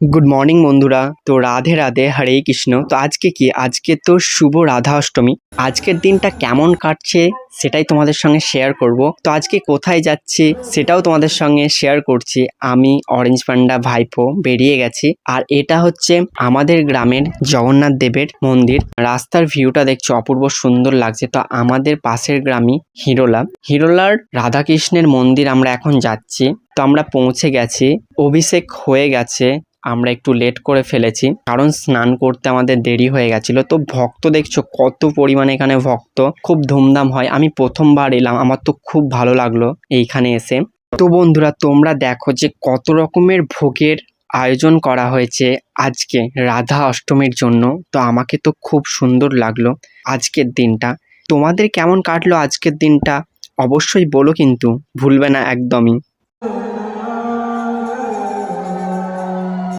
Good morning বন্ধুরা। তো রাধে রাধে, হরে কৃষ্ণ। তো আজকে তো শুভ রাধা অষ্টমী। আজকের দিনটা কেমন কাটছে সেটাই তোমাদের সঙ্গে শেয়ার করব। তো আজকে কোথায় যাচ্ছি সেটাও তোমাদের সঙ্গে শেয়ার করছি। আমি অরেঞ্জ পান্ডা ভাইপো বেরিয়ে গেছি, আর এটা হচ্ছে আমাদের গ্রামের জগন্নাথ দেবের মন্দির। রাস্তার ভিউটা দেখছো, অপূর্ব সুন্দর লাগছে। তো আমাদের পাশের গ্রামই হিরোলার রাধাকৃষ্ণের মন্দির আমরা এখন যাচ্ছি। তো আমরা পৌঁছে গেছি, অভিষেক হয়ে গেছে। আমরা একটু লেট করে ফেলেছি কারণ স্নান করতে আমাদের দেরি হয়ে গেছিল। তো ভক্ত দেখছো কত পরিমাণে, এখানে ভক্ত খুব ধুমধাম হয়। আমি প্রথমবার এলাম, আমার তো খুব ভালো লাগলো এইখানে এসে। তো বন্ধুরা, তোমরা দেখো যে কত রকমের ভোগের আয়োজন করা হয়েছে আজকে রাধা অষ্টমীর জন্য। তো আমাকে তো খুব সুন্দর লাগলো আজকের দিনটা। তোমাদের কেমন কাটলো আজকের দিনটা অবশ্যই বলো, কিন্তু ভুলবে না একদমই।